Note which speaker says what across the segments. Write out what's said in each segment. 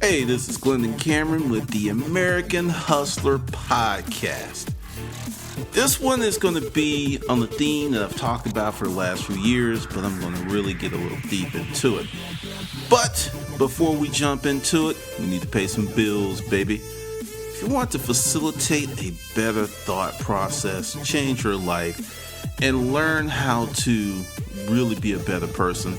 Speaker 1: Hey, this is Glendon Cameron with the American Hustler Podcast. This one is going to be on the theme that I've talked about for the last few years, but I'm going to really get a little deep into it. But before we jump into it, we need to pay some bills, baby. If you want to facilitate a better thought process, change your life, and learn how to really be a better person,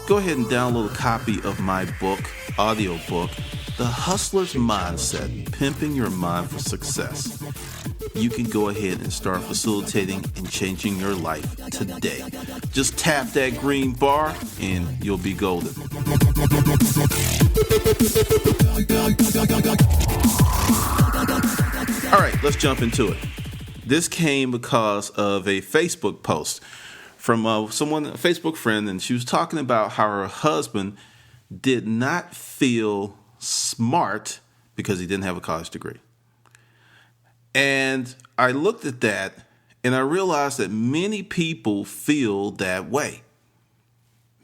Speaker 1: go ahead and download a copy of my book, audio book, The Hustler's Mindset, Pimping Your Mind for Success. You can go ahead and start facilitating and changing your life today. Just tap that green bar and you'll be golden. All right, let's jump into it. This came because of a Facebook post from a Facebook friend, and she was talking about how her husband did not feel smart because he didn't have a college degree. And I looked at that and I realized that many people feel that way.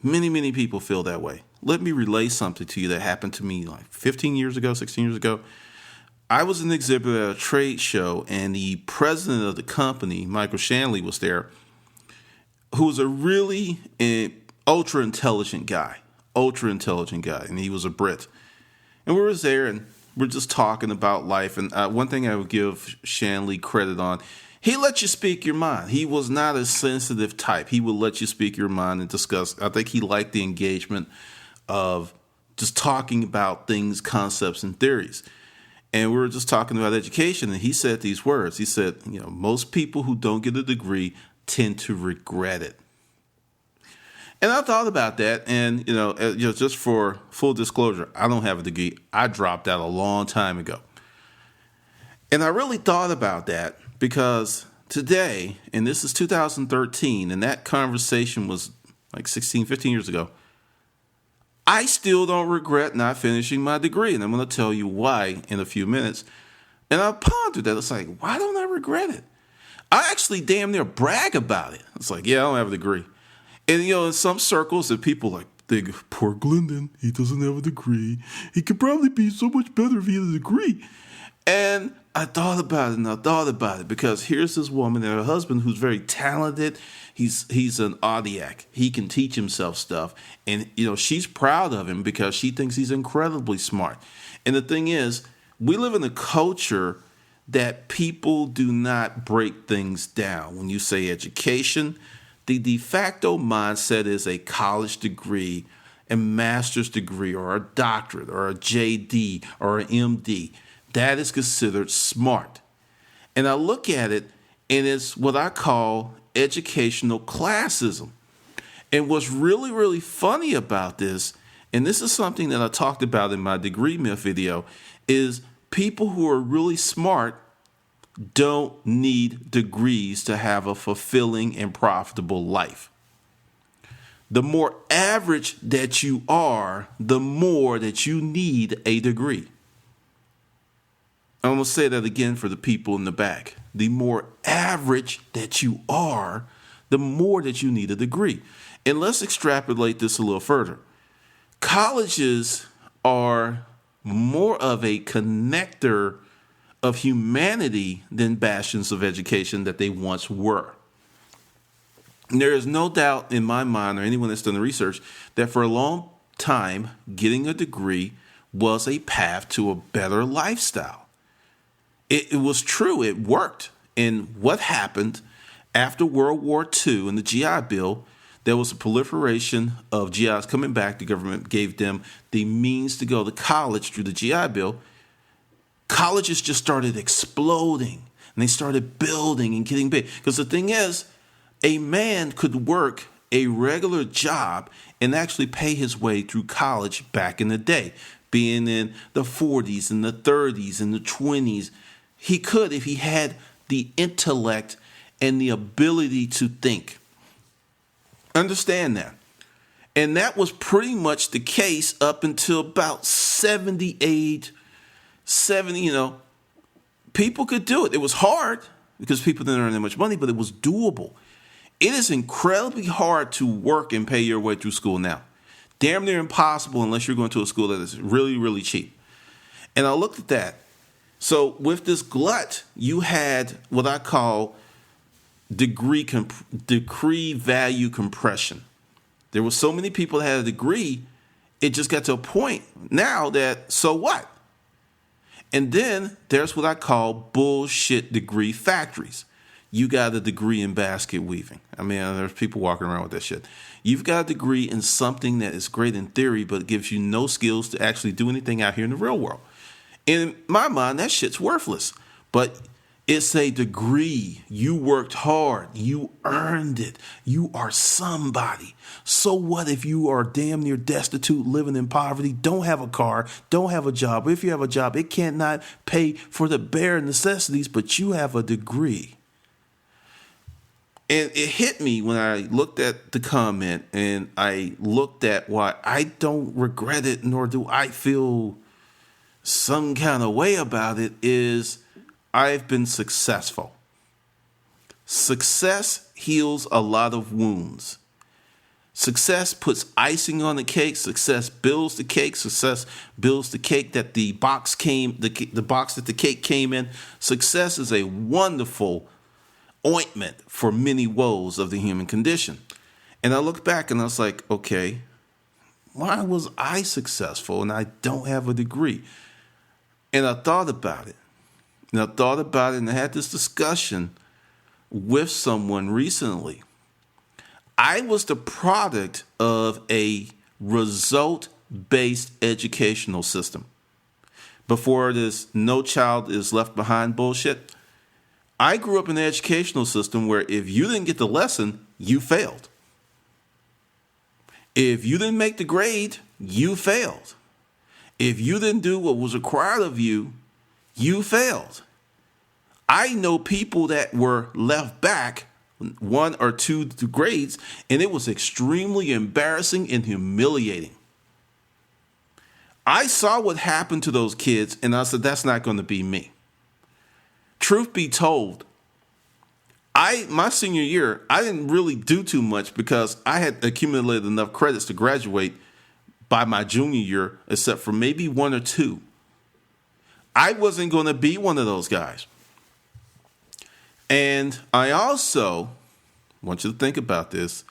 Speaker 1: Many people feel that way. Let me relay something to you that happened to me like 15 years ago, 16 years ago. I was an exhibitor at a trade show, and the president of the company, Michael Shanley, was there, who was a really ultra intelligent guy, and he was a Brit. And we were there, and we're just talking about life. And one thing I would give Shanley credit on, he let you speak your mind. He was not a sensitive type. He would let you speak your mind and discuss. I think he liked the engagement of just talking about things, concepts, and theories. And we were just talking about education, and he said these words. He said, most people who don't get a degree tend to regret it. And I thought about that, and just for full disclosure, I don't have a degree. I dropped out a long time ago. And I really thought about that because today, and this is 2013, and that conversation was like 16, 15 years ago, I still don't regret not finishing my degree. And I'm going to tell you why in a few minutes. And I pondered that. It's like, why don't I regret it? I actually damn near brag about it. It's like, yeah, I don't have a degree. And, in some circles, that people think, poor Glendon, he doesn't have a degree. He could probably be so much better if he had a degree. And I thought about it, because here's this woman and her husband who's very talented. He's an audiac. He can teach himself stuff. And, she's proud of him because she thinks he's incredibly smart. And the thing is, we live in a culture that people do not break things down. When you say education, the de facto mindset is a college degree, a master's degree, or a doctorate, or a JD, or an MD. That is considered smart. And I look at it, and it's what I call educational classism. And what's really, really funny about this, and this is something that I talked about in my degree myth video, is people who are really smart don't need degrees to have a fulfilling and profitable life. The more average that you are, the more that you need a degree. I'm going to say that again for the people in the back. The more average that you are, the more that you need a degree. And let's extrapolate this a little further. Colleges are more of a connector of humanity than bastions of education that they once were. And there is no doubt in my mind, or anyone that's done the research, that for a long time, getting a degree was a path to a better lifestyle. It was true. It worked. And what happened after World War II and the GI Bill, there was a proliferation of GIs coming back. The government gave them the means to go to college through the GI Bill. Colleges just started exploding, and they started building and getting big. Because the thing is, a man could work a regular job and actually pay his way through college back in the day, being in the 40s and the 30s and the 20s. He could if he had the intellect and the ability to think. Understand that. And that was pretty much the case up until about 78, 70, people could do it. It was hard because people didn't earn that much money, but it was doable. It is incredibly hard to work and pay your way through school now. Damn near impossible unless you're going to a school that is really, really cheap. And I looked at that. So with this glut, you had what I call degree value compression. There were so many people that had a degree, it just got to a point now that, so what? And then there's what I call bullshit degree factories. You got a degree in basket weaving. I mean, there's people walking around with that shit. You've got a degree in something that is great in theory, but it gives you no skills to actually do anything out here in the real world. In my mind, that shit's worthless. But it's a degree. You worked hard. You earned it. You are somebody. So what if you are damn near destitute, living in poverty, don't have a car, don't have a job? If you have a job, it cannot pay for the bare necessities, but you have a degree. And it hit me when I looked at the comment and I looked at why I don't regret it, nor do I feel some kind of way about it, is I've been successful. Success heals a lot of wounds. Success puts icing on the cake. Success builds the cake. Success builds the cake that the box that the cake came in. Success is a wonderful ointment for many woes of the human condition. And I looked back and I was like, okay, why was I successful and I don't have a degree? And I thought about it. And I had this discussion with someone recently. I was the product of a result-based educational system. Before this no child is left behind bullshit, I grew up in an educational system where if you didn't get the lesson, you failed. If you didn't make the grade, you failed. If you didn't do what was required of you, you failed. I know people that were left back 1 or 2 grades, and it was extremely embarrassing and humiliating. I saw what happened to those kids, and I said, that's not going to be me. Truth be told, my senior year, I didn't really do too much because I had accumulated enough credits to graduate by my junior year, except for maybe 1 or 2. I wasn't going to be one of those guys. And I also, want you to think about this,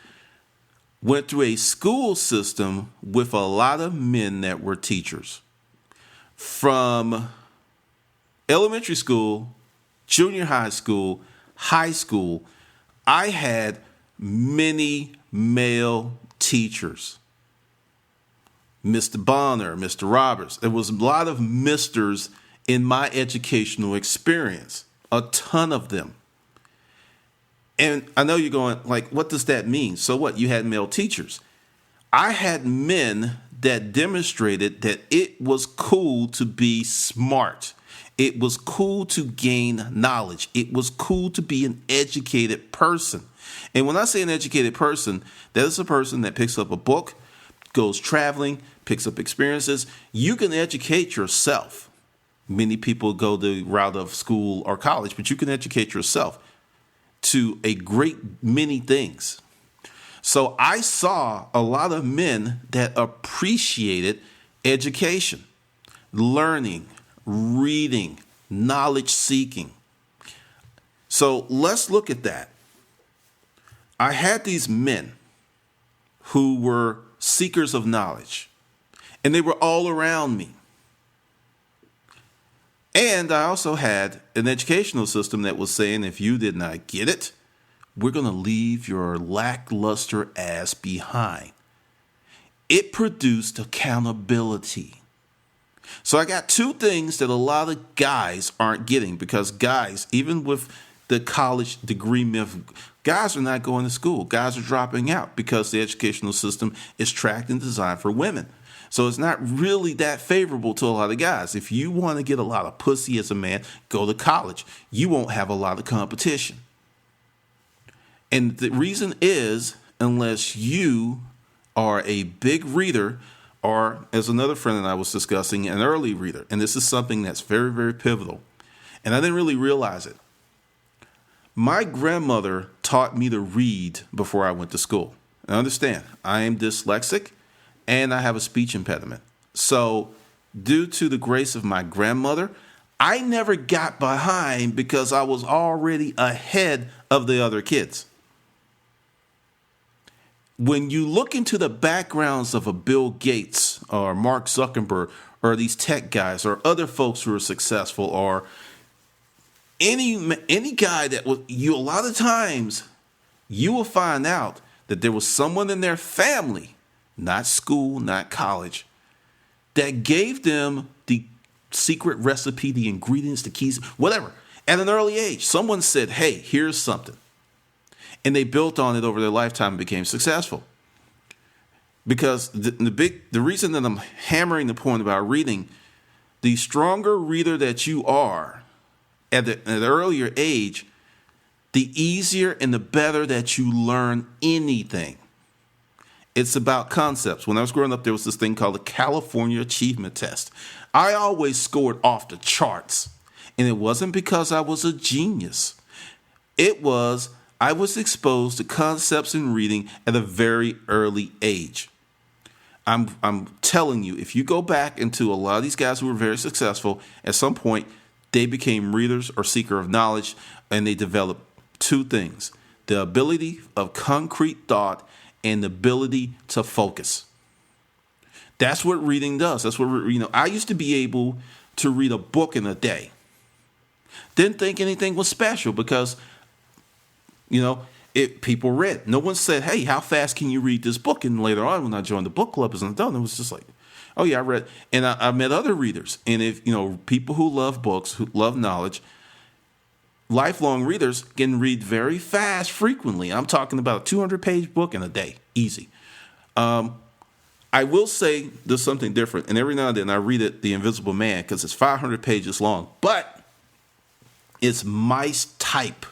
Speaker 1: went through a school system with a lot of men that were teachers. From elementary school, junior high school, high school, I had many male teachers. Mr. Bonner, Mr. Roberts. There was a lot of misters in my educational experience, a ton of them. And I know you're going, like, what does that mean? So what? You had male teachers. I had men that demonstrated that it was cool to be smart. It was cool to gain knowledge. It was cool to be an educated person. And when I say an educated person, that is a person that picks up a book, goes traveling, picks up experiences. You can educate yourself. Many people go the route of school or college, but you can educate yourself to a great many things. So I saw a lot of men that appreciated education, learning, reading, knowledge seeking. So let's look at that. I had these men who were seekers of knowledge, and they were all around me. And I also had an educational system that was saying, if you did not get it, we're going to leave your lackluster ass behind. It produced accountability. So I got 2 things that a lot of guys aren't getting, because guys, even with the college degree myth, guys are not going to school. Guys are dropping out because the educational system is tracked and designed for women. So it's not really that favorable to a lot of guys. If you want to get a lot of pussy as a man, go to college. You won't have a lot of competition. And the reason is, unless you are a big reader, or as another friend and I was discussing, an early reader. And this is something that's very, very pivotal. And I didn't really realize it. My grandmother taught me to read before I went to school. Now understand, I am dyslexic and I have a speech impediment. So, due to the grace of my grandmother, I never got behind because I was already ahead of the other kids. When you look into the backgrounds of a Bill Gates or Mark Zuckerberg or these tech guys or other folks who are successful or any guy that was you, a lot of times you will find out that there was someone in their family, not school, not college, that gave them the secret recipe, the ingredients, the keys, whatever. At an early age, someone said, hey, here's something. And they built on it over their lifetime and became successful. Because the reason that I'm hammering the point about reading, the stronger reader that you are at an earlier age, the easier and the better that you learn anything. It's about concepts. When I was growing up, there was this thing called the California Achievement Test. I always scored off the charts. And it wasn't because I was a genius. It was I was exposed to concepts in reading at a very early age. I'm telling you, if you go back into a lot of these guys who were very successful, at some point, they became readers or seeker of knowledge, and they developed two things: the ability of concrete thought and the ability to focus. That's what reading does. That's what, I used to be able to read a book in a day. Didn't think anything was special because, people read. No one said, hey, how fast can you read this book? And later on, when I joined the book club as an adult, it was just like, oh yeah, I read. And I met other readers. And if, people who love books, who love knowledge, lifelong readers can read very fast frequently. I'm talking about a 200-page book in a day. Easy. I will say there's something different. And every now and then I read it, The Invisible Man, because it's 500 pages long. But it's my type.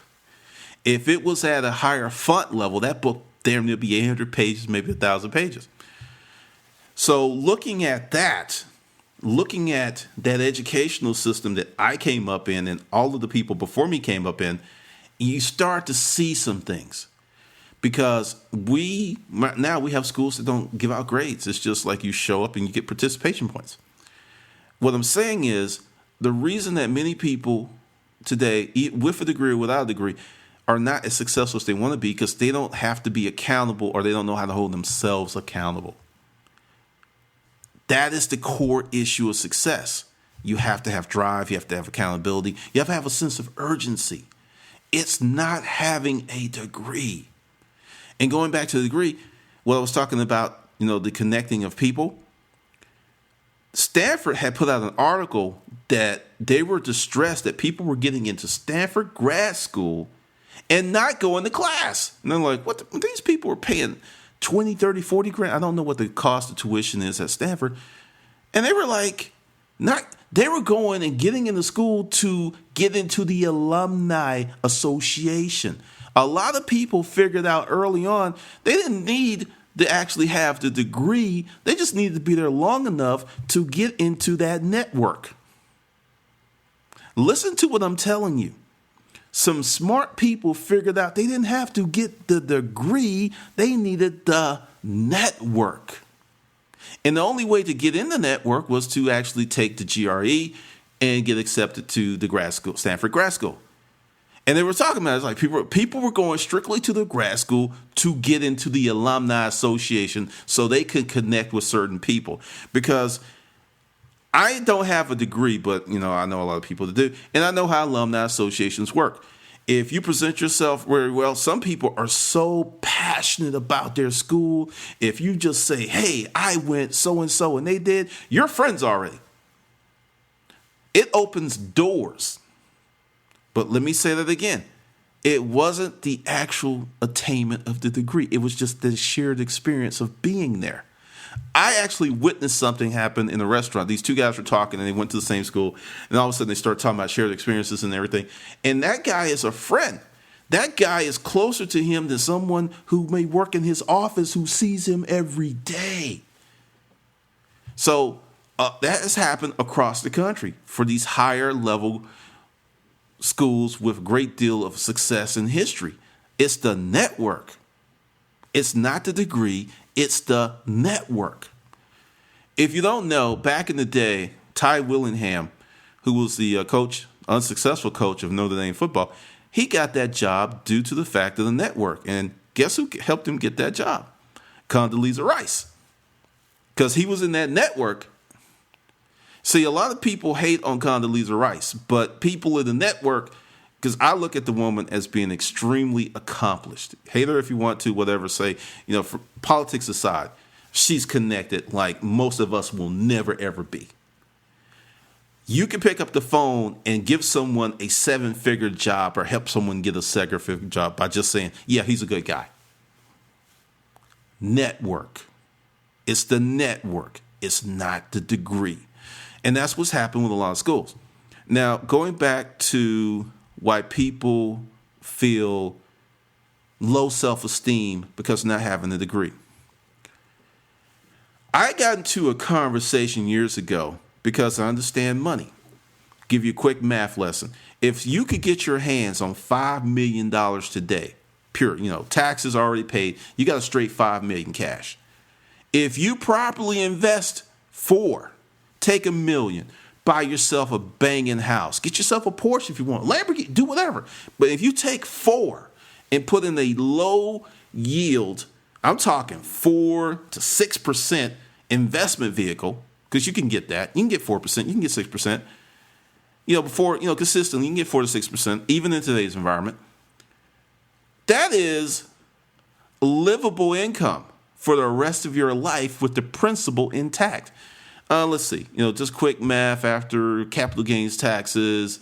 Speaker 1: If it was at a higher font level, that book damn near be 800 pages, maybe 1,000 pages. So looking at that educational system that I came up in and all of the people before me came up in, you start to see some things. Because now we have schools that don't give out grades. It's just like you show up and you get participation points. What I'm saying is the reason that many people today, with a degree or without a degree, are not as successful as they want to be because they don't have to be accountable or they don't know how to hold themselves accountable. That is the core issue of success. You have to have drive. You have to have accountability. You have to have a sense of urgency. It's not having a degree. And going back to the degree, what I was talking about, the connecting of people, Stanford had put out an article that they were distressed that people were getting into Stanford grad school and not going to class. And they're like, these people are paying 20, 30, 40 grand. I don't know what the cost of tuition is at Stanford. And they were like, they were going and getting into school to get into the alumni association. A lot of people figured out early on they didn't need to actually have the degree. They just needed to be there long enough to get into that network. Listen to what I'm telling you. Some smart people figured out they didn't have to get the degree. They needed the network. And the only way to get in the network was to actually take the GRE and get accepted to the grad school, Stanford grad school. And they were talking about it, it's like people were going strictly to the grad school to get into the alumni association so they could connect with certain people. Because I don't have a degree, but I know a lot of people that do, and I know how alumni associations work. If you present yourself very well, some people are so passionate about their school. If you just say, hey, I went so-and-so and they did, you're friends already. It opens doors. But let me say that again. It wasn't the actual attainment of the degree. It was just the shared experience of being there. I actually witnessed something happen in a restaurant. These two guys were talking and they went to the same school. And all of a sudden they start talking about shared experiences and everything. And that guy is a friend. That guy is closer to him than someone who may work in his office who sees him every day. So that has happened across the country for these higher level schools with a great deal of success in history. It's the network. It's not the degree, it's the network. If you don't know, back in the day, Ty Willingham, who was the unsuccessful coach of Notre Dame football, he got that job due to the fact of the network. And guess who helped him get that job? Condoleezza Rice. Because he was in that network. See, a lot of people hate on Condoleezza Rice, but people in the network, because I look at the woman as being extremely accomplished. Hate her if you want to, whatever, say, for politics aside, she's connected like most of us will never, ever be. You can pick up the phone and give someone a 7-figure job or help someone get a 7-figure job by just saying, yeah, he's a good guy. Network. It's the network. It's not the degree. And that's what's happened with a lot of schools. Now, going back to why people feel low self-esteem because of not having a degree. I got into a conversation years ago because I understand money. Give you a quick math lesson. If you could get your hands on $5 million today, pure, taxes already paid, you got a straight $5 million cash. If you properly invest take $1 million, buy yourself a banging house, get yourself a Porsche if you want, Lamborghini, do whatever. But if you take 4 and put in a low yield, I'm talking 4 to 6% investment vehicle, because you can get that. You can get 4%, you can get 6%. Consistently, you can get 4 to 6%, even in today's environment. That is livable income for the rest of your life with the principal intact. Let's see, just quick math after capital gains taxes,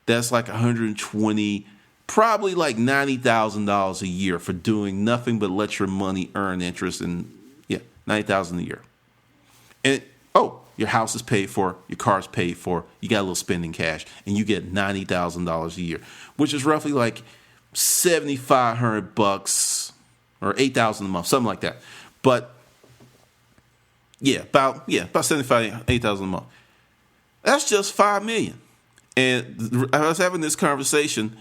Speaker 1: that's like 120, probably like $90,000 a year for doing nothing but let your money earn interest, and $90,000 a year. And your house is paid for, your car's paid for, you got a little spending cash, and you get $90,000 a year, which is roughly like $7,500 or $8,000 a month, something like that. But about $75,000, $8,000 a month. That's just $5 million. And I was having this conversation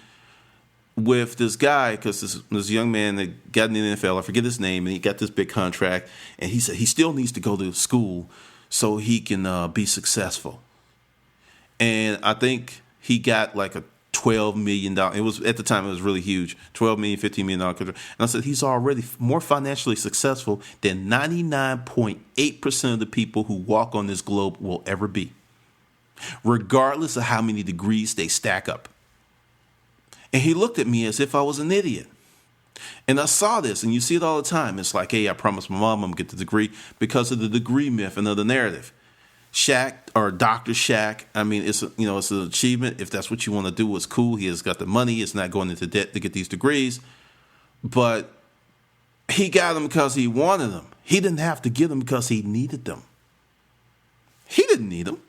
Speaker 1: with this guy, because this young man that got in the NFL, I forget his name, and he got this big contract, and he said he still needs to go to school so he can be successful. And I think he got like a $12 million. It was, at the time, it was really huge. $12 million, $15 million contract. And I said, he's already more financially successful than 99.8% of the people who walk on this globe will ever be, regardless of how many degrees they stack up. And he looked at me as if I was an idiot. And I saw this, and you see it all the time. It's like, hey, I promised my mom I'm going to get the degree, because of the degree myth and of the narrative. Shaq, or Dr. Shaq, I mean, it's an achievement. If that's what you want to do, it's cool. He has got the money. It's not going into debt to get these degrees. But he got them because he wanted them. He didn't have to get them because he needed them. He didn't need them.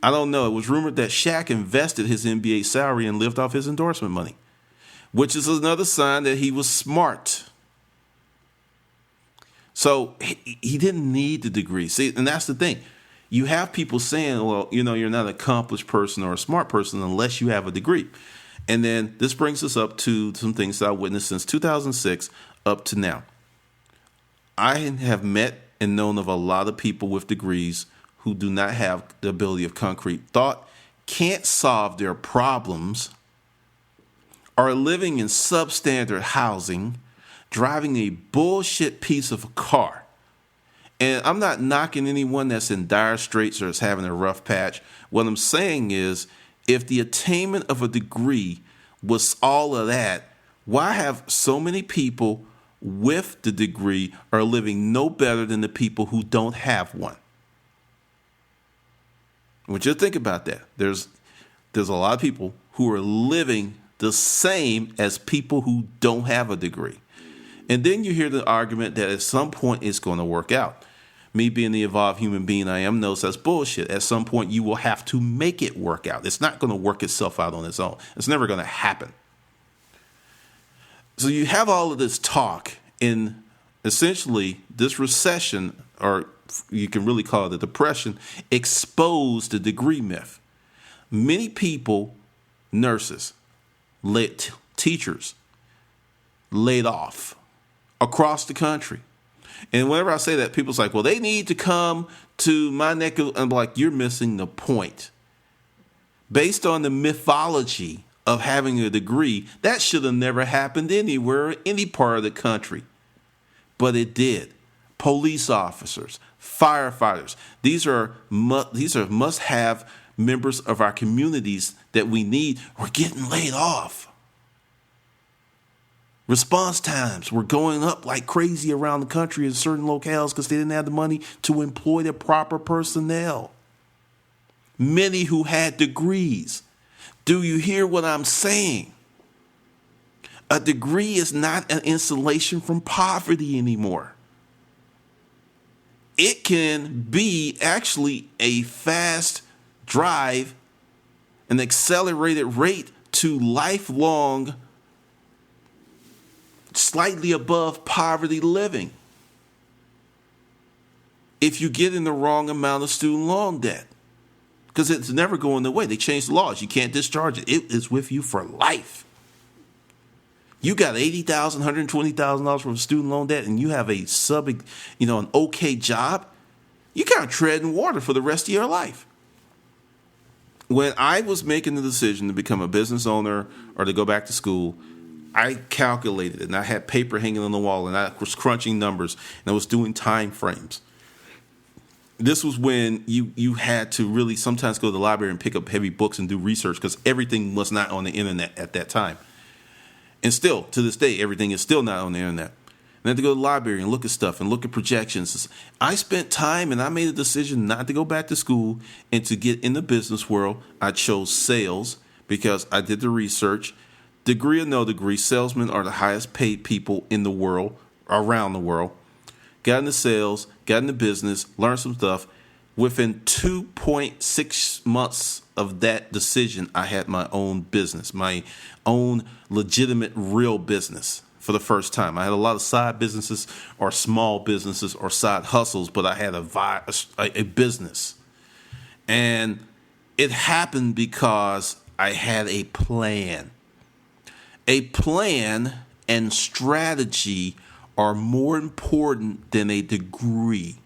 Speaker 1: I don't know. It was rumored that Shaq invested his NBA salary and lived off his endorsement money, which is another sign that he was smart. So he didn't need the degree. See, and that's the thing. You have people saying, well, you're not an accomplished person or a smart person unless you have a degree. And then this brings us up to some things that I witnessed since 2006 up to now. I have met and known of a lot of people with degrees who do not have the ability of concrete thought, can't solve their problems, are living in substandard housing, driving a bullshit piece of a car. And I'm not knocking anyone that's in dire straits or is having a rough patch. What I'm saying is, if the attainment of a degree was all of that, why have so many people with the degree are living no better than the people who don't have one? I want you to think about that. There's a lot of people who are living the same as people who don't have a degree. And then you hear the argument that at some point it's going to work out. Me being the evolved human being I am knows that's bullshit. At some point you will have to make it work out. It's not going to work itself out on its own. It's never going to happen. So you have all of this talk in essentially this recession, or you can really call it a depression, exposed the degree myth. Many people nurses, teachers laid off across the country. And whenever I say that, people's like, well, they need to come to my neck of, I'm like, you're missing the point. Based on the mythology of having a degree, that should have never happened anywhere, any part of the country. But it did. Police officers, firefighters, these are must-have members of our communities that we need were getting laid off. Response times were going up like crazy around the country in certain locales because they didn't have the money to employ the proper personnel. Many who had degrees. Do you hear what I'm saying? A degree is not an insulation from poverty anymore. It can be actually a fast drive, an accelerated rate to lifelong, slightly above poverty living if you get in the wrong amount of student loan debt. Because it's never going away. They changed the laws. You can't discharge it. It is with you for life. You got $80,000, $120,000 worth of student loan debt, and you have a an okay job. You kind of treading water for the rest of your life. When I was making the decision to become a business owner or to go back to school, I calculated it, and I had paper hanging on the wall, and I was crunching numbers, and I was doing time frames. This was when you had to really sometimes go to the library and pick up heavy books and do research because everything was not on the internet at that time. And still, to this day, everything is still not on the internet. And I had to go to the library and look at stuff and look at projections. I spent time and I made a decision not to go back to school and to get in the business world. I chose sales because I did the research. Degree or no degree, salesmen are the highest paid people in the world, around the world. Got into sales, got into business, learned some stuff. Within 2.6 months of that decision, I had my own business, my own legitimate real business for the first time. I had a lot of side businesses or small businesses or side hustles, but I had a business. And it happened because I had a plan. A plan and strategy are more important than a degree.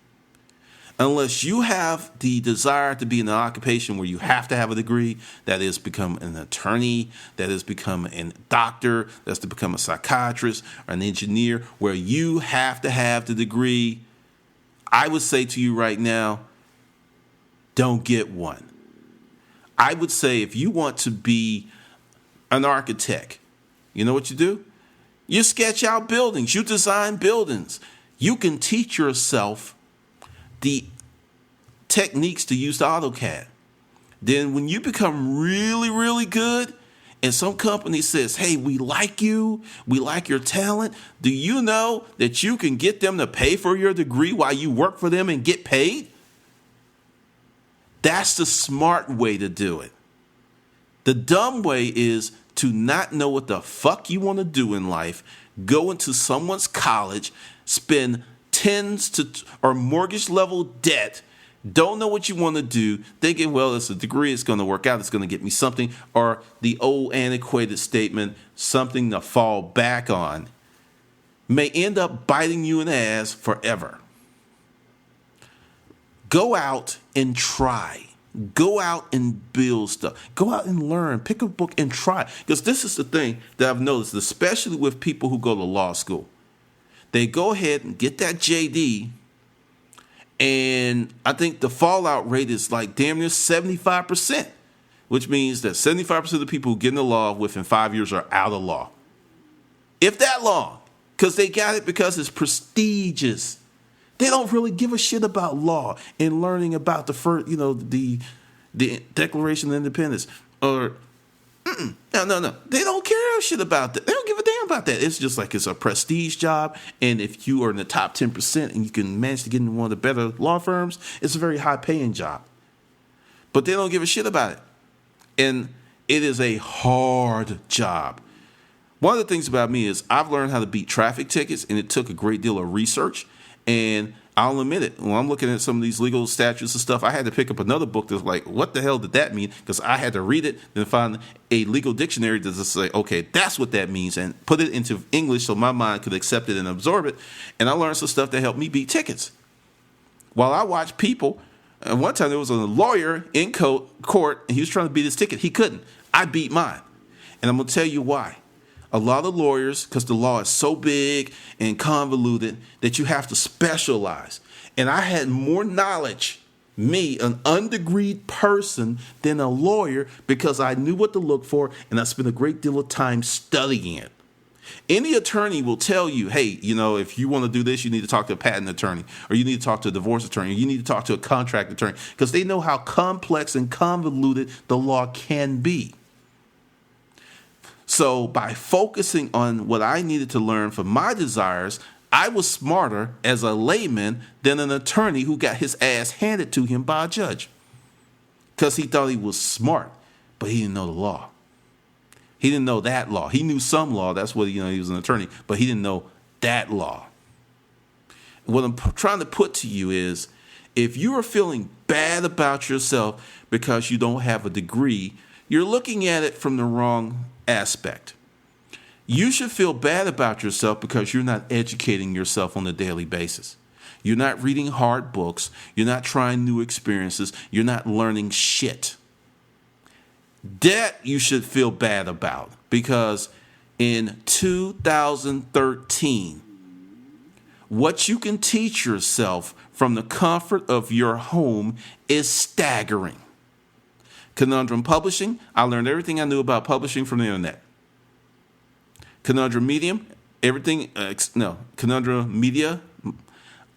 Speaker 1: Unless you have the desire to be in an occupation where you have to have a degree, that is become an attorney, that is become a doctor, that's to become a psychiatrist or an engineer, where you have to have the degree, I would say to you right now, don't get one. I would say if you want to be an architect, you know what you do? You sketch out buildings. You design buildings. You can teach yourself the techniques to use the AutoCAD. Then when you become really, really good and some company says, hey, we like you, we like your talent, do you know that you can get them to pay for your degree while you work for them and get paid? That's the smart way to do it. The dumb way is to not know what the fuck you want to do in life, go into someone's college, spend tens to or mortgage level debt, don't know what you want to do, thinking, well, it's a degree, it's going to work out, it's going to get me something, or the old antiquated statement, something to fall back on, may end up biting you in the ass forever. Go out and try. Go out and build stuff. Go out and learn. Pick a book and try. Because this is the thing that I've noticed, especially with people who go to law school. They go ahead and get that JD, and I think the fallout rate is like damn near 75%, which means that 75% of the people who get into law within 5 years are out of law. If that long, because they got it because it's prestigious. They don't really give a shit about law and learning about the first, the Declaration of Independence or no. They don't care shit about that. They don't give a damn about that. It's just like it's a prestige job, and if you are in the top 10% and you can manage to get into one of the better law firms, it's a very high paying job. But they don't give a shit about it, and it is a hard job. One of the things about me is I've learned how to beat traffic tickets, and it took a great deal of research. And I'll admit it. When I'm looking at some of these legal statutes and stuff, I had to pick up another book that's like, what the hell did that mean? Because I had to read it and find a legal dictionary to just say, okay, that's what that means, and put it into English so my mind could accept it and absorb it. And I learned some stuff that helped me beat tickets. While I watched people, and one time there was a lawyer in court, and he was trying to beat his ticket. He couldn't. I beat mine. And I'm going to tell you why. A lot of lawyers, because the law is so big and convoluted that you have to specialize. And I had more knowledge, me, an undegreed person, than a lawyer because I knew what to look for and I spent a great deal of time studying it. Any attorney will tell you, hey, if you want to do this, you need to talk to a patent attorney, or you need to talk to a divorce attorney, or you need to talk to a contract attorney, because they know how complex and convoluted the law can be. So by focusing on what I needed to learn for my desires, I was smarter as a layman than an attorney who got his ass handed to him by a judge because he thought he was smart, but he didn't know the law. He didn't know that law. He knew some law. That's what, he was an attorney, but he didn't know that law. What I'm trying to put to you is, if you are feeling bad about yourself because you don't have a degree, you're looking at it from the wrong aspect. You should feel bad about yourself because you're not educating yourself on a daily basis. You're not reading hard books. You're not trying new experiences. You're not learning shit. That you should feel bad about, because in 2013, what you can teach yourself from the comfort of your home is staggering. Conundrum Publishing, I learned everything I knew about publishing from the internet. Conundrum Medium, Conundrum Media,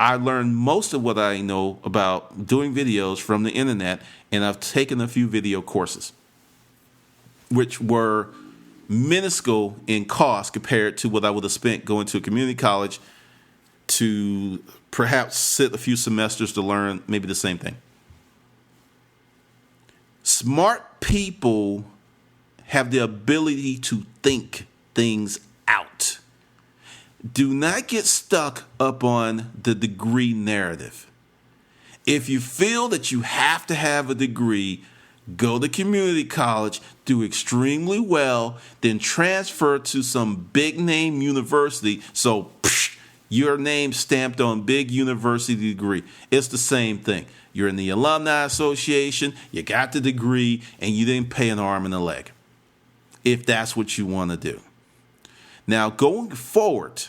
Speaker 1: I learned most of what I know about doing videos from the internet, and I've taken a few video courses, which were minuscule in cost compared to what I would have spent going to a community college to perhaps sit a few semesters to learn maybe the same thing. Smart people have the ability to think things out. Do not get stuck up on the degree narrative. If you feel that you have to have a degree, go to community college, do extremely well, then transfer to some big name university. So your name stamped on big university degree. It's the same thing. You're in the Alumni Association, you got the degree, and you didn't pay an arm and a leg, if that's what you want to do. Now, going forward,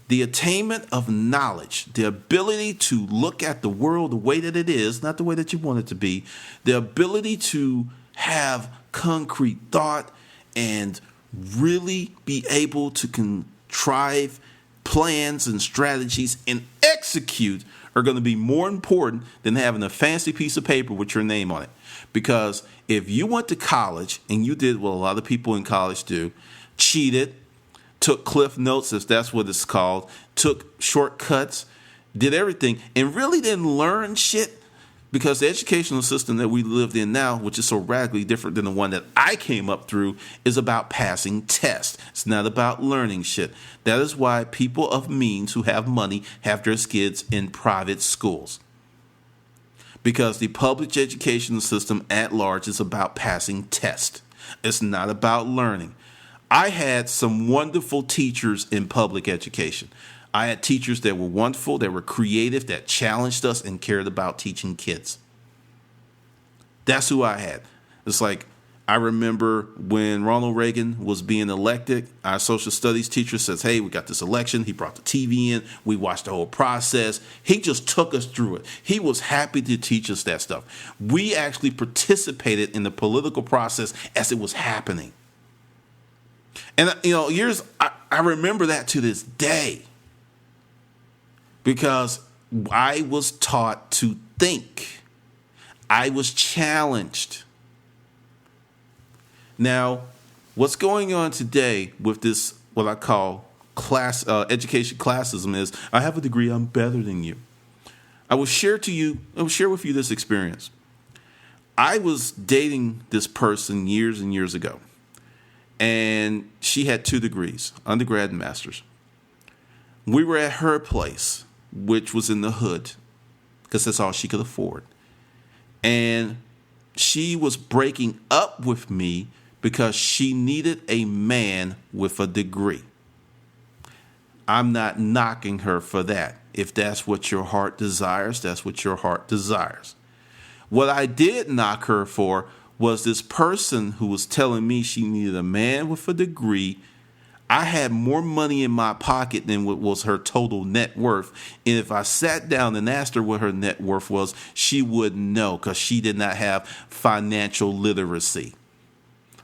Speaker 1: the attainment of knowledge, the ability to look at the world the way that it is, not the way that you want it to be, the ability to have concrete thought and really be able to contrive plans and strategies and execute are going to be more important than having a fancy piece of paper with your name on it. Because if you went to college and you did what a lot of people in college do, cheated, took cliff notes, if that's what it's called, took shortcuts, did everything, and really didn't learn shit, because the educational system that we lived in now, which is so radically different than the one that I came up through, is about passing tests. It's not about learning shit. That is why people of means who have money have their kids in private schools. Because the public educational system at large is about passing tests. It's not about learning. I had some wonderful teachers in public education. I had teachers that were wonderful, that were creative, that challenged us and cared about teaching kids. That's who I had. It's like, I remember when Ronald Reagan was being elected, our social studies teacher says, hey, we got this election. He brought the TV in. We watched the whole process. He just took us through it. He was happy to teach us that stuff. We actually participated in the political process as it was happening. And, I remember that to this day, because I was taught to think. I was challenged. Now, what's going on today with this, what I call education classism, is I have a degree, I'm better than you. I will share with you this experience. I was dating this person years and years ago, and she had 2 degrees, undergrad and master's. We were at her place which was in the hood, because that's all she could afford. And she was breaking up with me because she needed a man with a degree. I'm not knocking her for that. If that's what your heart desires, that's what your heart desires. What I did knock her for was this person who was telling me she needed a man with a degree. I had more money in my pocket than what was her total net worth. And if I sat down and asked her what her net worth was, she wouldn't know, because she did not have financial literacy.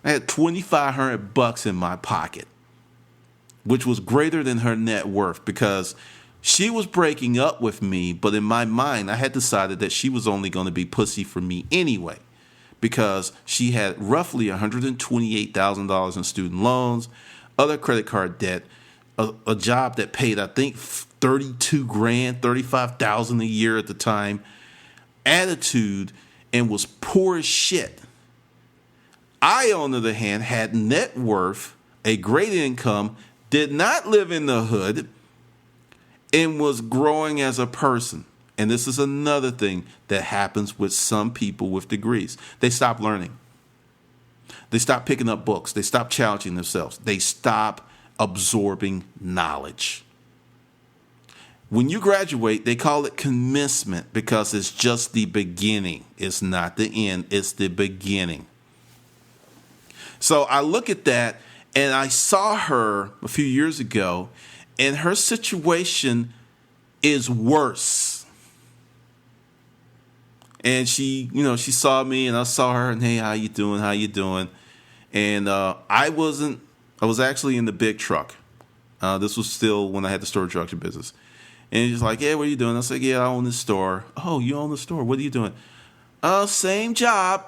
Speaker 1: I had $2,500 in my pocket, which was greater than her net worth, because she was breaking up with me. But in my mind, I had decided that she was only going to be pussy for me anyway, because she had roughly $128,000 in student loans, other credit card debt, a job that paid, I think, $32,000, $35,000 a year at the time, attitude, and was poor as shit. I, on the other hand, had net worth, a great income, did not live in the hood, and was growing as a person. And this is another thing that happens with some people with degrees. They stop learning. They stop picking up books. They stop challenging themselves. They stop absorbing knowledge. When you graduate, they call it commencement, because it's just the beginning. It's not the end. It's the beginning. So I look at that, and I saw her a few years ago, and her situation is worse. And she saw me, and I saw her, and hey, how you doing? How you doing? And I was actually in the big truck. This was still when I had the storage structure business. And he's like, yeah, what are you doing? I said, yeah, I own this store. Oh, you own the store. What are you doing? Same job.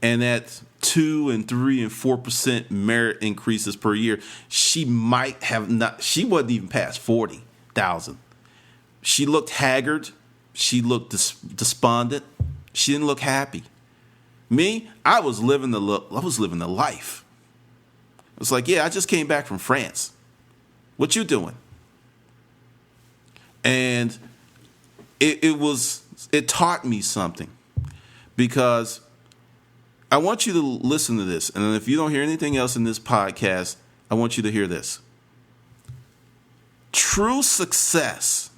Speaker 1: And at 2 and 3 and 4% merit increases per year, she might have not. She wasn't even past 40,000. She looked haggard. She looked despondent. She didn't look happy. Me, I was living the life. It's like, yeah, I just came back from France. What you doing? And it taught me something, because I want you to listen to this. And if you don't hear anything else in this podcast, I want you to hear this. True success,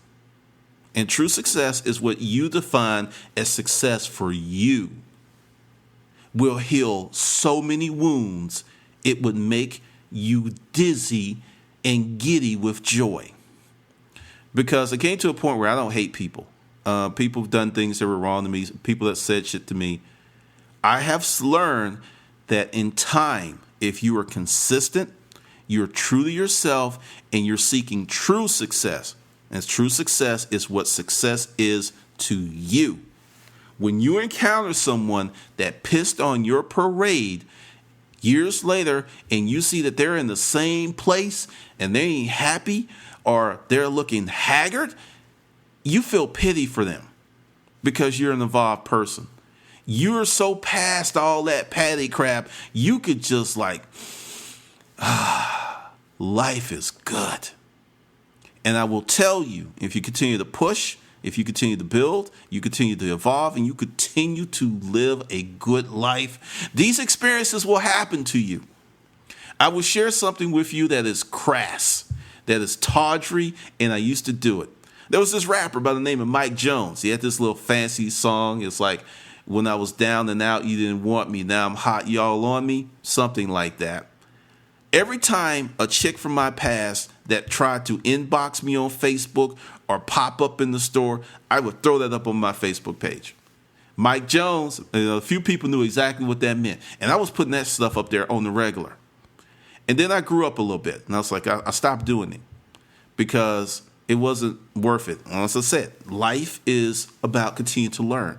Speaker 1: and true success is what you define as success for you, will heal so many wounds, it would make you dizzy and giddy with joy. Because it came to a point where I don't hate people. People have done things that were wrong to me, people that said shit to me. I have learned that in time, if you are consistent, you're true to yourself, and you're seeking true success, and true success is what success is to you. When you encounter someone that pissed on your parade years later, and you see that they're in the same place and they ain't happy, or they're looking haggard, you feel pity for them, because you're an evolved person. You're so past all that patty crap, you could just life is good. And I will tell you, if you continue to push, if you continue to build, you continue to evolve, and you continue to live a good life, these experiences will happen to you. I will share something with you that is crass, that is tawdry, and I used to do it. There was this rapper by the name of Mike Jones. He had this little fancy song. It's like, when I was down and out, you didn't want me. Now I'm hot, y'all on me. Something like that. Every time a chick from my past that tried to inbox me on Facebook or pop up in the store, I would throw that up on my Facebook page. Mike Jones, a few people knew exactly what that meant. And I was putting that stuff up there on the regular. And then I grew up a little bit. And I was like, I stopped doing it, because it wasn't worth it. As I said, life is about continuing to learn.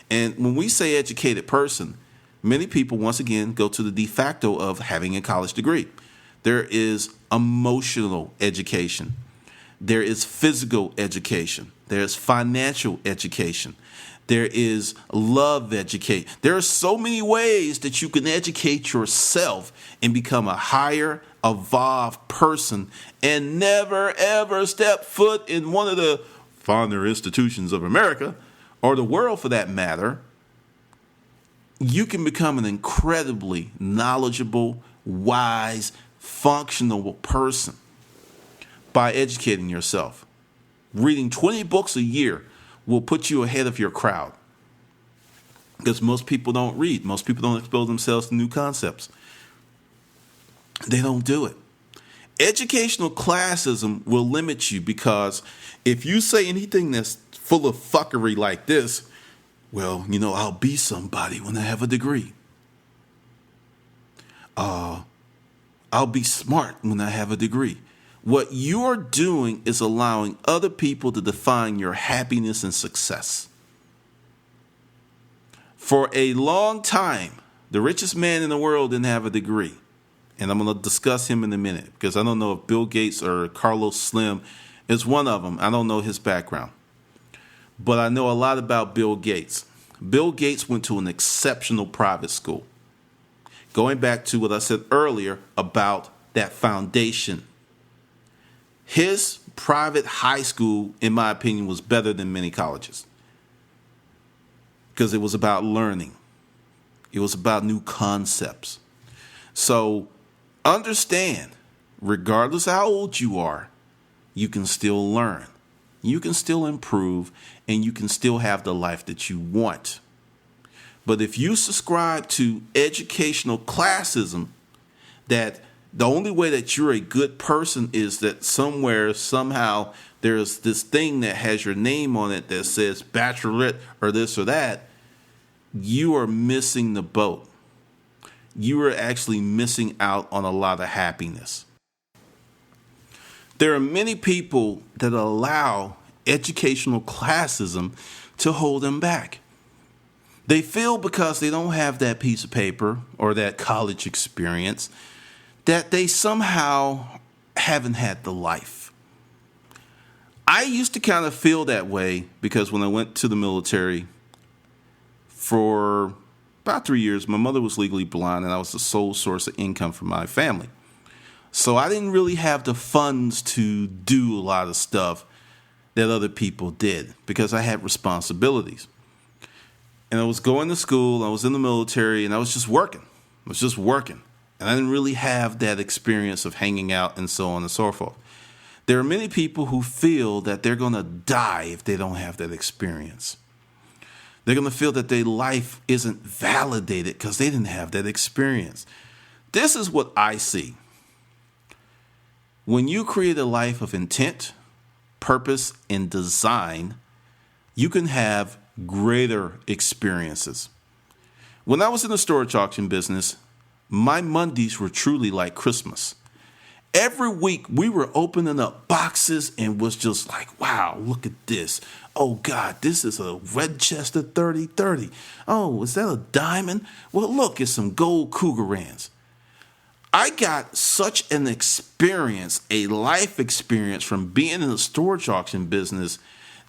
Speaker 1: And when we say educated person, many people, once again, go to the de facto of having a college degree. There is emotional education. There is physical education. There is financial education. There is love education. There are so many ways that you can educate yourself and become a higher evolved person and never ever step foot in one of the finer institutions of America, or the world for that matter, you can become an incredibly knowledgeable, wise, functional person by educating yourself. Reading 20 books a year will put you ahead of your crowd, because most people don't read. Most people don't expose themselves to new concepts. They don't do it. Educational classism will limit you, because if you say anything that's full of fuckery like this, well, I'll be somebody when I have a degree. I'll be smart when I have a degree. What you're doing is allowing other people to define your happiness and success. For a long time, the richest man in the world didn't have a degree. And I'm going to discuss him in a minute, because I don't know if Bill Gates or Carlos Slim is one of them. I don't know his background. But I know a lot about Bill Gates. Bill Gates went to an exceptional private school. Going back to what I said earlier about that foundation, his private high school, in my opinion, was better than many colleges, because it was about learning. It was about new concepts. So understand, regardless of how old you are, you can still learn. You can still improve, and you can still have the life that you want. But if you subscribe to educational classism, that the only way that you're a good person is that somewhere, somehow, there's this thing that has your name on it that says bachelorette or this or that, you are missing the boat. You are actually missing out on a lot of happiness. There are many people that allow educational classism to hold them back. They feel because they don't have that piece of paper or that college experience that they somehow haven't had the life. I used to kind of feel that way, because when I went to the military for about 3 years, my mother was legally blind, and I was the sole source of income for my family. So I didn't really have the funds to do a lot of stuff that other people did, because I had responsibilities. And I was going to school, I was in the military, and I was just working. And I didn't really have that experience of hanging out and so on and so forth. There are many people who feel that they're going to die if they don't have that experience. They're going to feel that their life isn't validated because they didn't have that experience. This is what I see. When you create a life of intent, purpose, and design, you can have greater experiences. When I was in the storage auction business, my Mondays were truly like Christmas. Every week we were opening up boxes and was just like, wow, look at this. Oh God, this is a Winchester 3030. Oh, is that a diamond? Well, look, it's some gold Cougarans. I got such an experience, a life experience from being in the storage auction business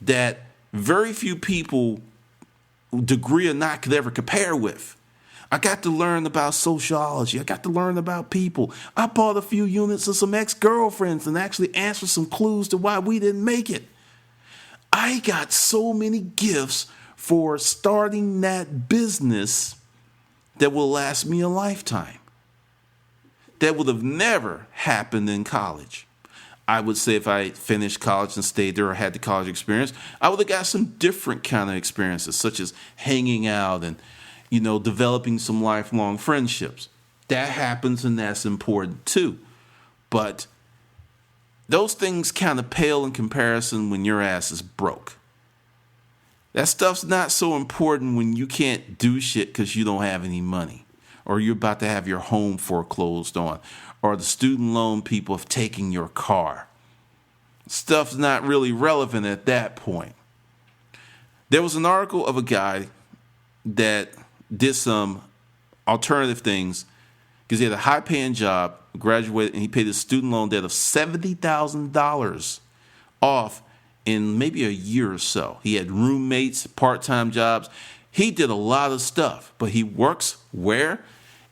Speaker 1: that very few people, degree or not, could ever compare with. I got to learn about sociology. I got to learn about people. I bought a few units of some ex-girlfriends and actually answered some clues to why we didn't make it. I got so many gifts for starting that business that will last me a lifetime. That would have never happened in college. I would say if I finished college and stayed there or had the college experience, I would have got some different kind of experiences, such as hanging out and, developing some lifelong friendships. That happens, and that's important too. But those things kind of pale in comparison when your ass is broke. That stuff's not so important when you can't do shit because you don't have any money, or you're about to have your home foreclosed on, or the student loan people have taken your car. Stuff's not really relevant at that point. There was an article of a guy that did some alternative things because he had a high-paying job, graduated, and he paid his student loan debt of $70,000 off in maybe a year or so. He had roommates, part-time jobs. He did a lot of stuff, but he works where?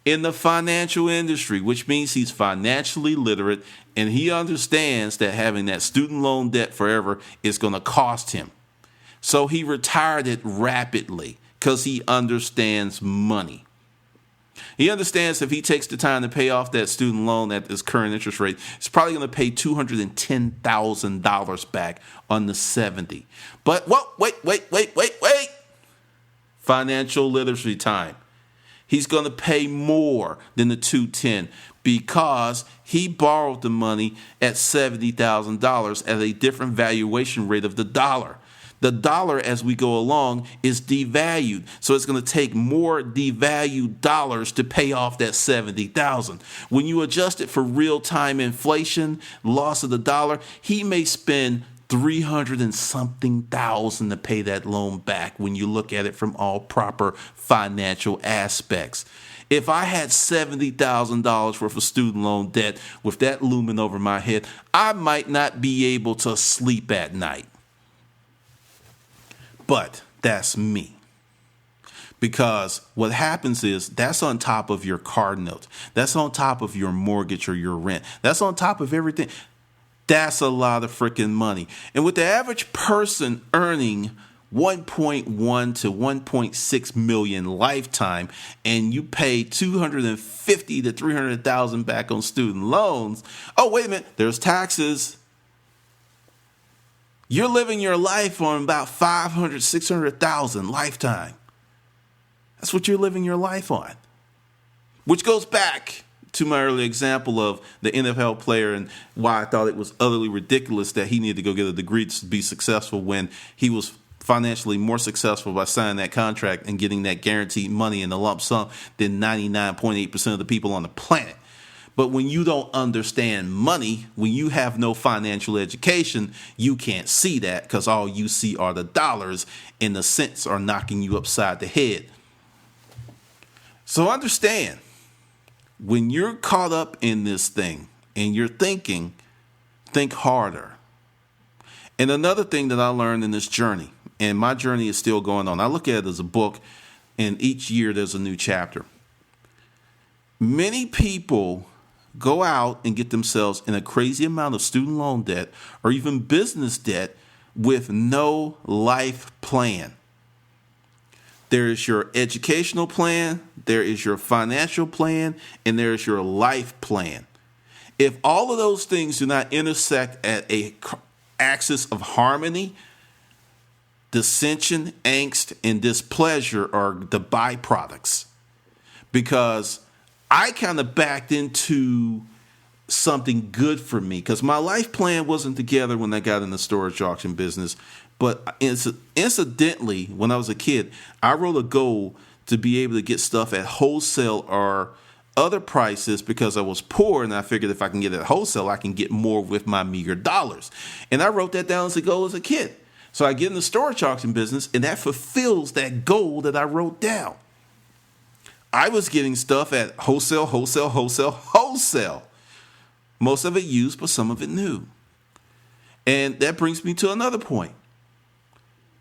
Speaker 1: in the financial industry, which means he's financially literate and he understands that having that student loan debt forever is going to cost him. So he retired it rapidly because he understands money. He understands if he takes the time to pay off that student loan at this current interest rate, he's probably going to pay $210,000 back on the 70. But wait. Financial literacy time. He's going to pay more than the 210 because he borrowed the money at $70,000 at a different valuation rate of the dollar. The dollar, as we go along, is devalued. So it's going to take more devalued dollars to pay off that $70,000. When you adjust it for real-time inflation, loss of the dollar, he may spend $300 and something thousand to pay that loan back when you look at it from all proper financial aspects. If I had $70,000 worth of student loan debt with that looming over my head, I might not be able to sleep at night. But that's me. Because what happens is that's on top of your car note. That's on top of your mortgage or your rent. That's on top of everything. That's a lot of freaking money. And with the average person earning 1.1 to 1.6 million lifetime, and you pay 250 to 300,000 back on student loans. Oh, wait a minute. There's taxes. You're living your life on about 500, 600,000 lifetime. That's what you're living your life on. Which goes back to my earlier example of the NFL player and why I thought it was utterly ridiculous that he needed to go get a degree to be successful when he was financially more successful by signing that contract and getting that guaranteed money in the lump sum than 99.8% of the people on the planet. But when you don't understand money, when you have no financial education, you can't see that because all you see are the dollars and the cents are knocking you upside the head. So understand, when you're caught up in this thing and you're thinking, think harder. And another thing that I learned in this journey, and my journey is still going on, I look at it as a book, and each year there's a new chapter. Many people go out and get themselves in a crazy amount of student loan debt or even business debt with no life plan. There is your educational plan, there is your financial plan, and there is your life plan. If all of those things do not intersect at a axis of harmony, dissension, angst, and displeasure are the byproducts. Because I kind of backed into something good for me because my life plan wasn't together when I got in the storage auction business. But incidentally, when I was a kid, I wrote a goal to be able to get stuff at wholesale or other prices because I was poor, and I figured if I can get it at wholesale, I can get more with my meager dollars. And I wrote that down as a goal as a kid. So I get in the storage auction business, and that fulfills that goal that I wrote down. I was getting stuff at wholesale. Most of it used, but some of it new. And that brings me to another point.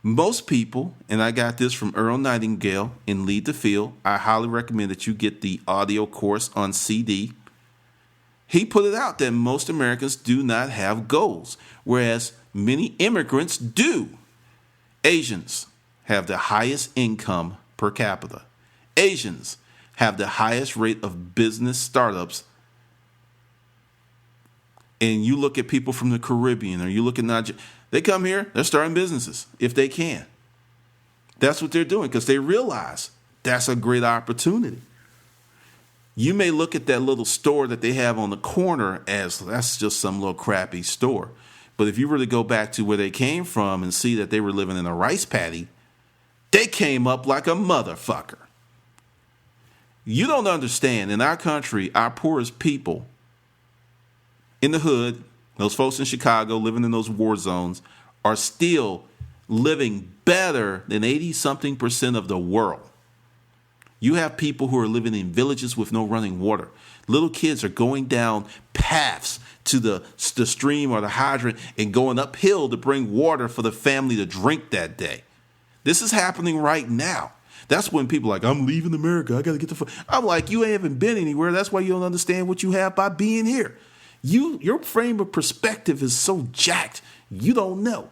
Speaker 1: Most people, and I got this from Earl Nightingale in Lead the Field. I highly recommend that you get the audio course on CD. He put it out that most Americans do not have goals, whereas many immigrants do. Asians have the highest income per capita. Asians have the highest rate of business startups. And you look at people from the Caribbean or you look at Nigeria, they come here, they're starting businesses if they can. That's what they're doing because they realize that's a great opportunity. You may look at that little store that they have on the corner as that's just some little crappy store. But if you were to go back to where they came from and see that they were living in a rice paddy, they came up like a motherfucker. You don't understand. In our country, our poorest people in the hood, those folks in Chicago living in those war zones, are still living better than 80-something% of the world. You have people who are living in villages with no running water. Little kids are going down paths to the stream or the hydrant and going uphill to bring water for the family to drink that day. This is happening right now. That's when people are like, I'm leaving America. I got to get the fuck. I'm like, you haven't been anywhere. That's why you don't understand what you have by being here. Your frame of perspective is so jacked, you don't know.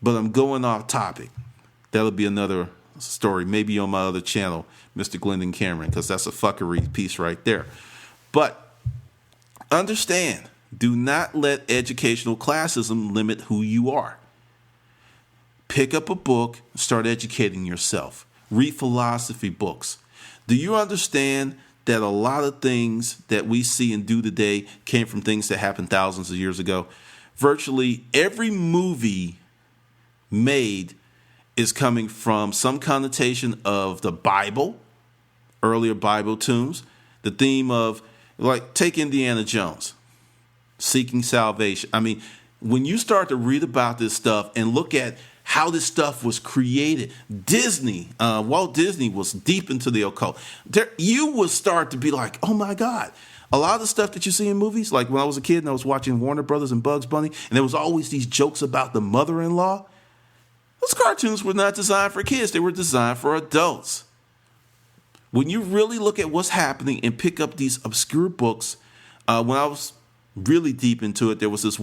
Speaker 1: But I'm going off topic. That'll be another story, maybe on my other channel, Mr. Glendon Cameron, because that's a fuckery piece right there. But understand, do not let educational classism limit who you are. Pick up a book, start educating yourself. Read philosophy books. Do you understand that a lot of things that we see and do today came from things that happened thousands of years ago? Virtually every movie made is coming from some connotation of the Bible, earlier Bible tombs, the theme of, like, take Indiana Jones, seeking salvation. I mean, when you start to read about this stuff and look at how this stuff was created, Walt Disney was deep into the occult. You would start to be like, oh my God. A lot of the stuff that you see in movies, like when I was a kid and I was watching Warner Brothers and Bugs Bunny, and there was always these jokes about the mother-in-law. Those cartoons were not designed for kids. They were designed for adults. When you really look at what's happening and pick up these obscure books, when I was really deep into it, there was this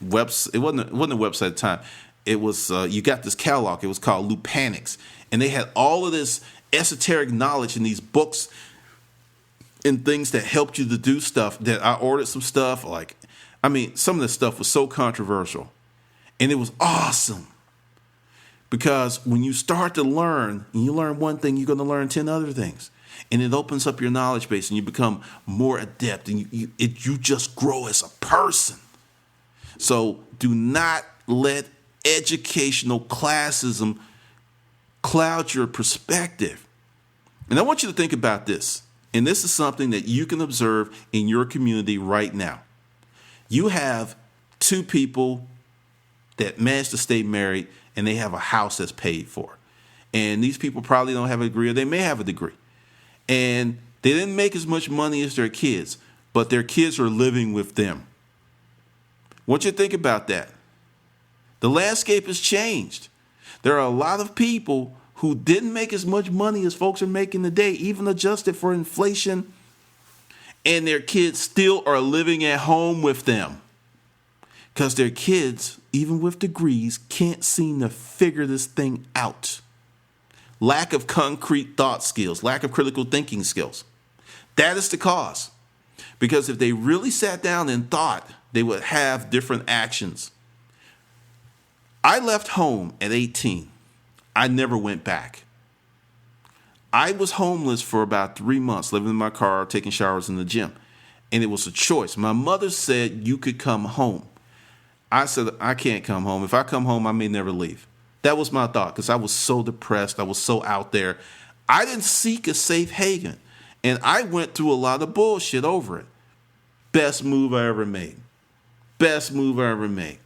Speaker 1: website. It wasn't a website at the time. It was you got this catalog. It was called Lupanics, and they had all of this esoteric knowledge in these books and things that helped you to do stuff. That I ordered some stuff. Some of this stuff was so controversial, and it was awesome because when you start to learn, and you learn one thing, you're going to learn 10 other things, and it opens up your knowledge base, and you become more adept, and you just grow as a person. So do not let educational classism cloud your perspective. And I want you to think about this. And this is something that you can observe in your community right now. You have two people that managed to stay married and they have a house that's paid for. And these people probably don't have a degree, or they may have a degree. And they didn't make as much money as their kids, but their kids are living with them. I want you to think about that. The landscape has changed. There are a lot of people who didn't make as much money as folks are making today, even adjusted for inflation, and their kids still are living at home with them because their kids, even with degrees, can't seem to figure this thing out. Lack of concrete thought skills, lack of critical thinking skills. That is the cause. Because if they really sat down and thought, they would have different actions. I left home at 18. I never went back. I was homeless for about 3 months, living in my car, taking showers in the gym. And it was a choice. My mother said, you could come home. I said, I can't come home. If I come home, I may never leave. That was my thought because I was so depressed. I was so out there. I didn't seek a safe haven. And I went through a lot of bullshit over it. Best move I ever made. Best move I ever made.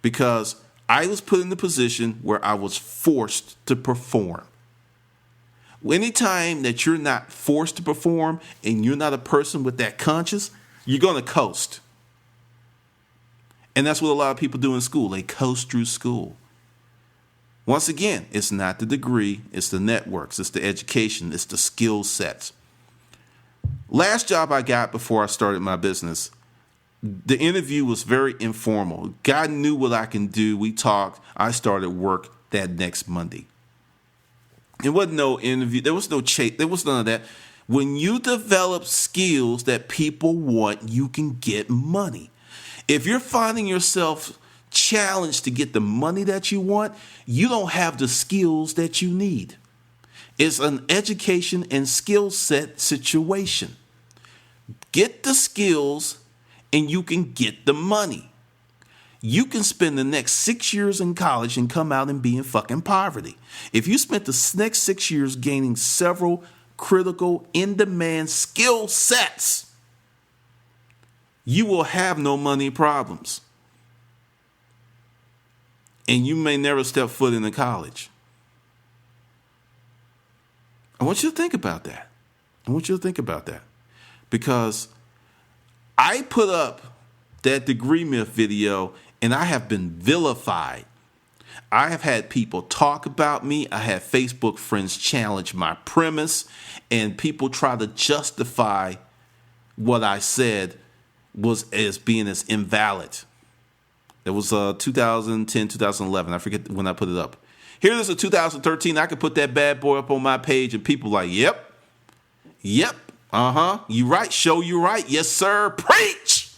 Speaker 1: Because I was put in the position where I was forced to perform. Anytime that you're not forced to perform and you're not a person with that conscience, you're going to coast. And that's what a lot of people do in school. They coast through school. Once again, it's not the degree, it's the networks, it's the education, it's the skill sets. Last job I got before I started my business, the interview was very informal. God knew what I can do. We talked. I started work that next Monday. It wasn't no interview. There was no chase. There was none of that. When you develop skills that people want, you can get money. If you're finding yourself challenged to get the money that you want, you don't have the skills that you need. It's an education and skill set situation. Get the skills and you can get the money. You can spend the next 6 years in college and come out and be in fucking poverty. If you spent the next 6 years gaining several critical, in-demand skill sets, you will have no money problems. And you may never step foot into college. I want you to think about that. I want you to think about that. Because I put up that degree myth video and I have been vilified I have had people talk about me. I had Facebook friends challenge my premise, and people try to justify what I said was as being as invalid. It was 2010, 2011. I forget when I put it up. Here it is in 2013. I could put that bad boy up on my page, and people like, yep, you right, show you right. Yes, sir, preach.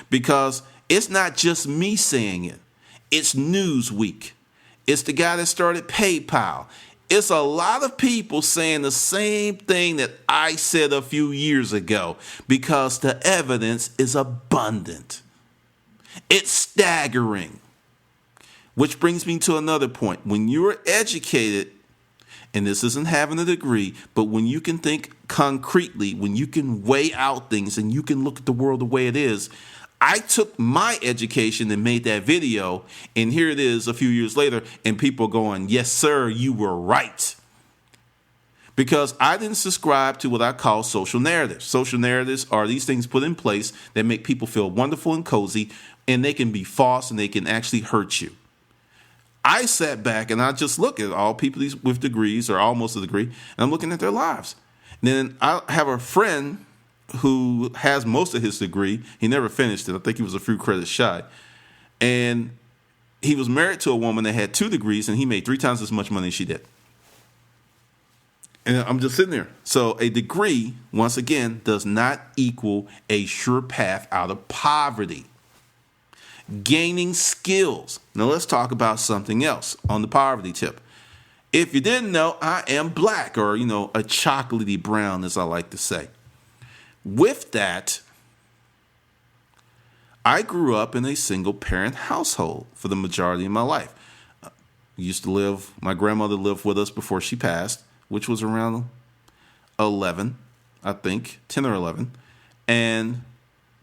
Speaker 1: Because it's not just me saying it. It's Newsweek. It's the guy that started PayPal. It's a lot of people saying the same thing that I said a few years ago because the evidence is abundant. It's staggering. Which brings me to another point. When you're educated, and this isn't having a degree, but when you can think concretely, when you can weigh out things and you can look at the world the way it is, I took my education and made that video, and here it is a few years later, and people going, yes, sir, you were right. Because I didn't subscribe to what I call social narratives. Social narratives are these things put in place that make people feel wonderful and cozy, and they can be false and they can actually hurt you. I sat back and I just look at all people with degrees or almost a degree, and I'm looking at their lives. And then I have a friend who has most of his degree. He never finished it. I think he was a few credits shy. And he was married to a woman that had 2 degrees, and he made 3 times as much money as she did. And I'm just sitting there. So a degree, once again, does not equal a sure path out of poverty. Gaining skills. Now let's talk about something else on the poverty tip. If you didn't know, I am black, or, a chocolatey brown, as I like to say. With that, I grew up in a single-parent household for the majority of my life. My grandmother lived with us before she passed, which was around 11, I think, 10 or 11. And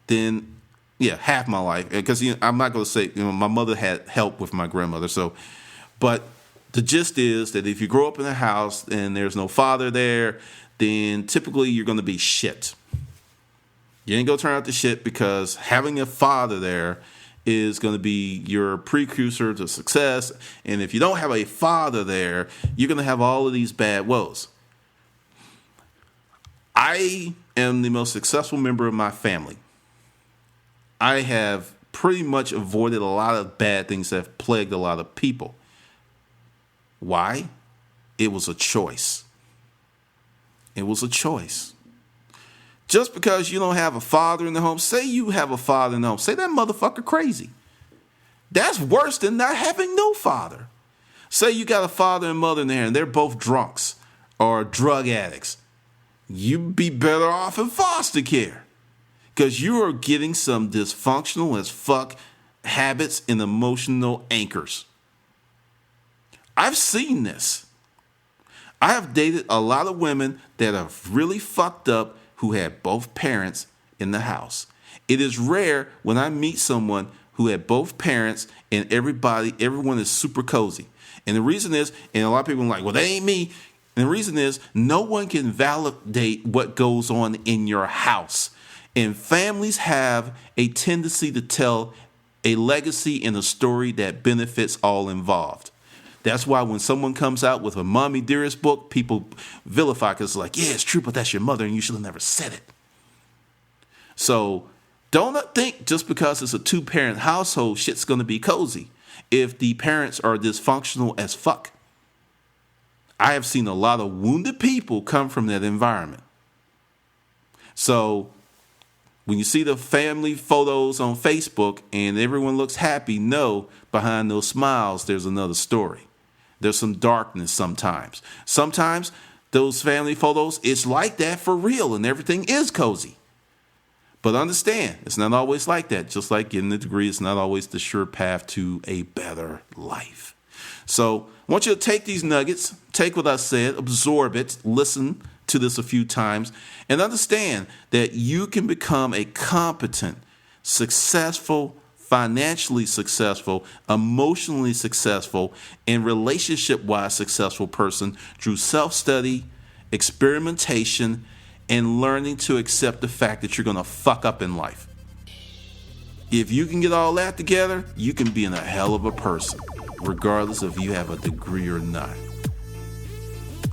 Speaker 1: then, half my life. Because I'm not going to say, my mother had help with my grandmother. But the gist is that if you grow up in a house and there's no father there, then typically you're going to be shit. You ain't going to turn out to shit because having a father there is going to be your precursor to success. And if you don't have a father there, you're going to have all of these bad woes. I am the most successful member of my family. I have pretty much avoided a lot of bad things that have plagued a lot of people. Why? It was a choice. It was a choice. Just because you don't have a father in the home, say you have a father in the home, say that motherfucker crazy. That's worse than not having no father. Say you got a father and mother in there and they're both drunks or drug addicts. You'd be better off in foster care because you are getting some dysfunctional as fuck habits and emotional anchors. I've seen this. I have dated a lot of women that are really fucked up who had both parents in the house. It is rare when I meet someone who had both parents and everyone is super cozy. And the reason is, and a lot of people are like, well, that ain't me. And the reason is, no one can validate what goes on in your house. And families have a tendency to tell a legacy and a story that benefits all involved. That's why when someone comes out with a Mommy Dearest book, people vilify because it's like, yeah, it's true, but that's your mother and you should have never said it. So don't think just because it's a 2-parent household, shit's going to be cozy if the parents are dysfunctional as fuck. I have seen a lot of wounded people come from that environment. So when you see the family photos on Facebook and everyone looks happy, know behind those smiles there's another story. There's some darkness sometimes. Sometimes those family photos, it's like that for real and everything is cozy. But understand, it's not always like that. Just like getting a degree, it's not always the sure path to a better life. So I want you to take these nuggets, take what I said, absorb it, listen to this a few times, and understand that you can become a competent, successful, financially successful, emotionally successful, and relationship-wise successful person through self-study, experimentation, and learning to accept the fact that you're going to fuck up in life. If you can get all that together, you can be in a hell of a person. regardless if you have a degree or not.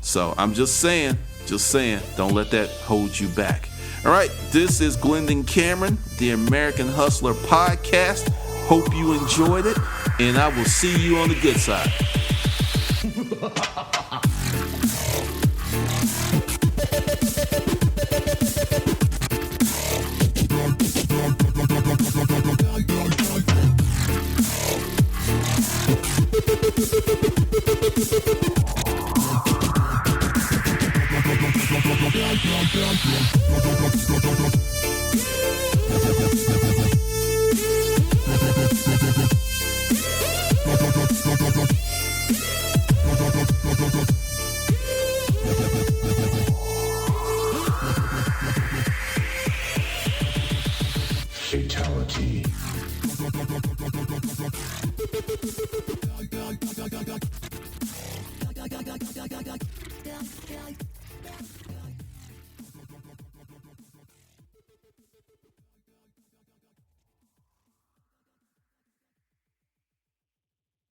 Speaker 1: So I'm just saying, don't let that hold you back. All right, this is Glendon Cameron, the American Hustler Podcast. Hope you enjoyed it, and I will see you on the good side.
Speaker 2: Fatality.